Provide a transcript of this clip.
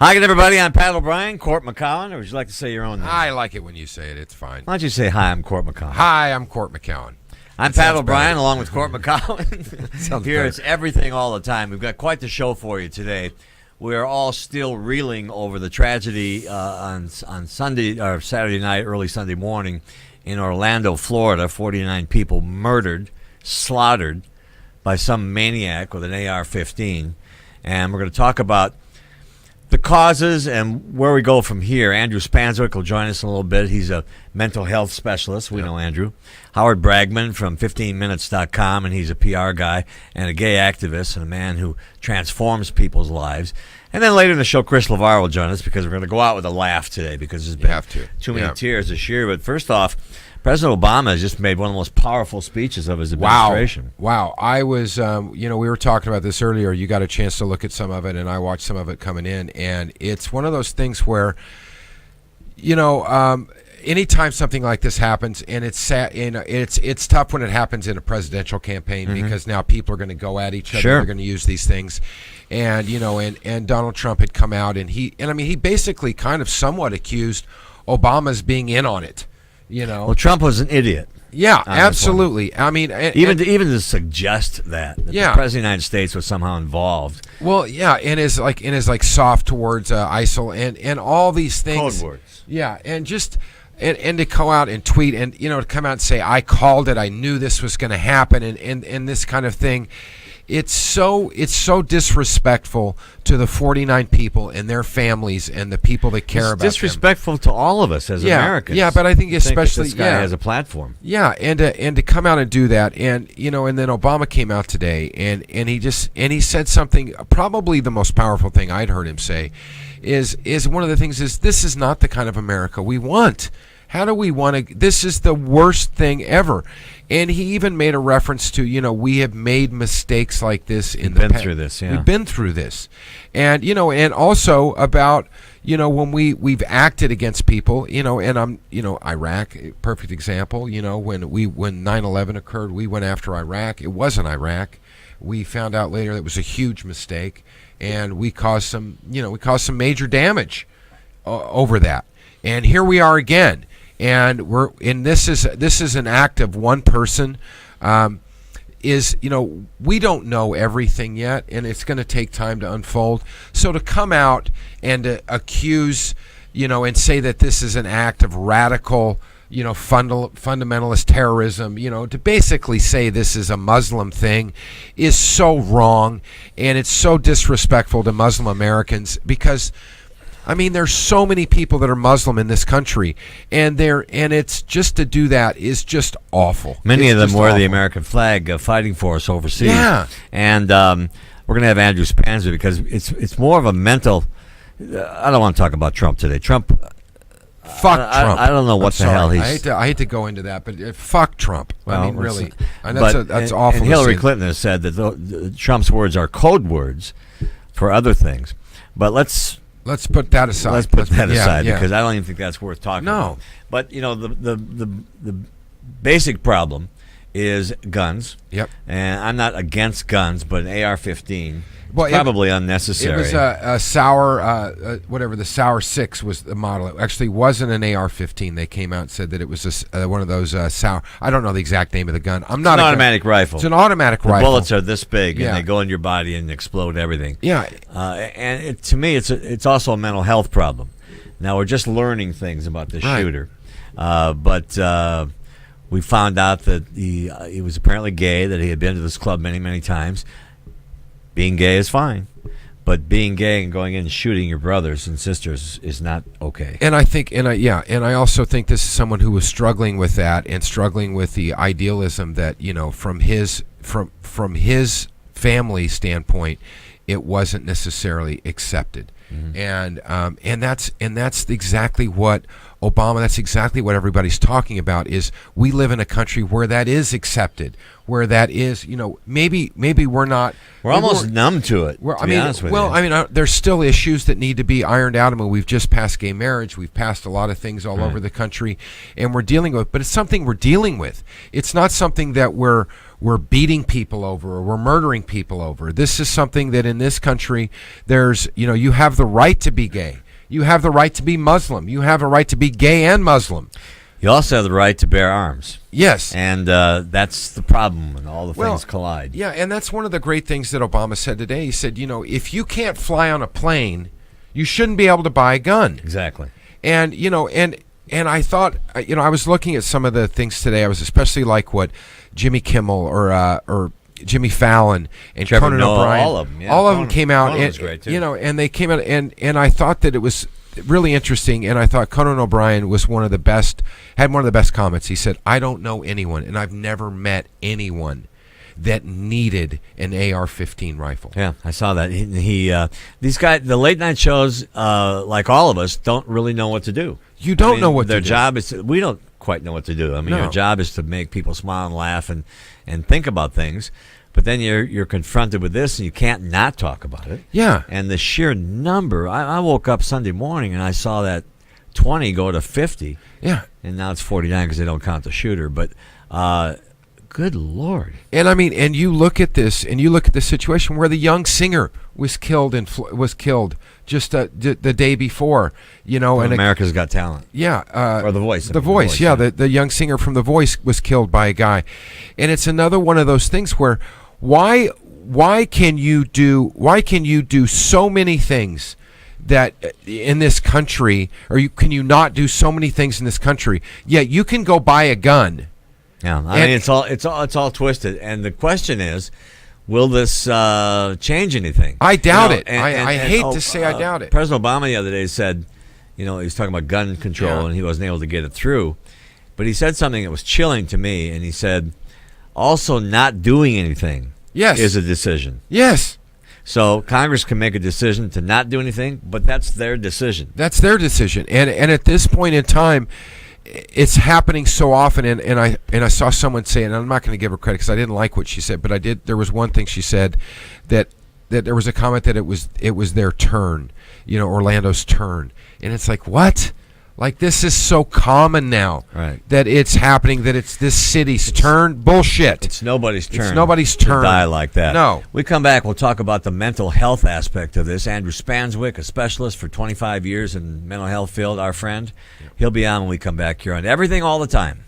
Hi again, everybody. I'm Pat O'Brien, Court McCowan, or would you like to say your own name? I like it when you say it. It's fine. Why don't you say hi, I'm Court McCowan. Hi, I'm Court McCowan. I'm Pat O'Brien, along with Court McCowan. Here better. it's everything all the time. We've got quite the show for you today. We're all still reeling over the tragedy on Sunday or Saturday night, early Sunday morning in Orlando, Florida. 49 people murdered, slaughtered by some maniac with an AR-15. And we're going to talk about the causes and where we go from here. Andrew Spanswick will join us in a little bit. He's a mental health specialist. We know Andrew. Howard Bragman from 15minutes.com, and he's a PR guy and a gay activist and a man who transforms people's lives. And then later in the show, Chris LeVar will join us because we're going to go out with a laugh today because there's been too many tears this year. But first off, President Obama has just made one of the most powerful speeches of his administration. Wow. I was, we were talking about this earlier. You got a chance to look at some of it, and I watched some of it coming in. And it's one of those things where, anytime something like this happens, and it's sad, it's tough when it happens in a presidential campaign because now people are going to go at each other. Sure. They're going to use these things, and and Donald Trump had come out, and he basically kind of somewhat accused Obama's being in on it. Well, Trump was an idiot. Yeah, absolutely. I mean, even to suggest that the President of the United States was somehow involved. Well, yeah, and is soft towards ISIL and all these things. Code words. Yeah, and just and to go out and tweet and to come out and say I called it, I knew this was going to happen, and this kind of thing. It's so disrespectful to the 49 people and their families and the people that care about them. It's disrespectful to all of us as Americans. Yeah, but I think especially this guy has a platform. Yeah, and to come out and do that, and and then Obama came out today, and he said something, probably the most powerful thing I'd heard him say, is one of the things is this is not the kind of America we want. How do we want to? This is the worst thing ever. And he even made a reference to, we have made mistakes like this in the past. We've been through this, yeah. We've been through this. And, and also about, when we've acted against people, and I'm, Iraq, perfect example, when 9/11 occurred, we went after Iraq. It wasn't Iraq. We found out later that it was a huge mistake, and we caused some major damage over that. And here we are again. And this is an act of one person. We don't know everything yet, and it's going to take time to unfold. So to come out and to accuse, and say that this is an act of radical, fundamentalist terrorism, to basically say this is a Muslim thing is so wrong, and it's so disrespectful to Muslim Americans because there's so many people that are Muslim in this country, and it's just to do that is just awful. Many of them wear the American flag fighting for us overseas. Yeah. And we're going to have Andrew Spanswick because it's more of a mental. I don't want to talk about Trump today. Trump. Fuck Trump. I don't know what the hell he's. I hate to go into that, but fuck Trump. Well, really. That's awful. And Hillary Clinton has said that Trump's words are code words for other things. But let's put that aside. Let's put that aside because I don't even think that's worth talking about. But the basic problem is guns. Yep. And I'm not against guns, but an AR-15 probably unnecessary. It was a Sauer, whatever the Sauer 6 was the model. It actually wasn't an AR-15. They came out and said that it was one of those Sauer. I don't know the exact name of the gun. It's an automatic rifle. It's an automatic rifle. The bullets are this big, and they go in your body and explode everything. Yeah. And to me, it's also a mental health problem. Now, we're just learning things about this shooter. But we found out that he was apparently gay, that he had been to this club many, many times. Being gay is fine, but being gay and going in and shooting your brothers and sisters is not okay. And I think, and I also think this is someone who was struggling with that and struggling with the idealism that from his family standpoint, it wasn't necessarily accepted. Mm-hmm. And that's exactly what Obama. That's exactly what everybody's talking about. Is we live in a country where that is accepted, where that is, maybe we're not. We're almost numb to it. To be honest with you. There's still issues that need to be ironed out. We've just passed gay marriage. We've passed a lot of things all over the country, and we're dealing with. But it's something we're dealing with. It's not something that we're we're beating people over or we're murdering people over. This is something that in this country, there's, you have the right to be gay. You have the right to be Muslim. You have a right to be gay and Muslim. You also have the right to bear arms. Yes. And that's the problem when all the things collide. Yeah, and that's one of the great things that Obama said today. He said, if you can't fly on a plane, you shouldn't be able to buy a gun. Exactly. And, and I thought, I was looking at some of the things today. I was especially like what Jimmy Kimmel or Jimmy Fallon and Trevor Conan Noah, O'Brien, all of them. Yeah, all of them came out, Conan and was great too. and they came out, and I thought that it was really interesting, and I thought Conan O'Brien was one of the best comments. He said, "I don't know anyone, and I've never met anyone that needed an AR-15 rifle." Yeah, I saw that. These guys, the late night shows, like all of us, don't really know what to do. You don't know what to do. Their job is we don't quite know what to do. I mean, No. your job is to make people smile and laugh and think about things. But then you're confronted with this, and you can't not talk about it. Yeah. And the sheer number. I woke up Sunday morning, and I saw that 20 go to 50. Yeah. And now it's 49 because they don't count the shooter. But good Lord. And I mean, and you look at this, and you look at the situation where the young singer was killed just the day before, and America's Got Talent. Yeah, Or The Voice. The Voice, yeah. The young singer from The Voice was killed by a guy, and it's another one of those things where why can you do so many things that in this country, or can you not do so many things in this country? Yeah, you can go buy a gun. Yeah, I mean it's all twisted, and the question is, will this change anything? I doubt it. I hate to say I doubt it. President Obama the other day said, he was talking about gun control, and he wasn't able to get it through, but he said something that was chilling to me, and he said, also not doing anything is a decision. Yes. So Congress can make a decision to not do anything, but that's their decision. That's their decision, and at this point in time, it's happening so often, and I saw someone say, and I'm not going to give her credit because I didn't like what she said, but I did. There was one thing she said that there was a comment that it was their turn, Orlando's turn, and it's like, what? Like, this is so common now, right? That it's happening, that it's this city's turn. Bullshit. It's nobody's turn. It's nobody's turn to die like that. No. We come back, we'll talk about the mental health aspect of this. Andrew Spanswick, a specialist for 25 years in mental health field, our friend. He'll be on when we come back here on Everything All the Time.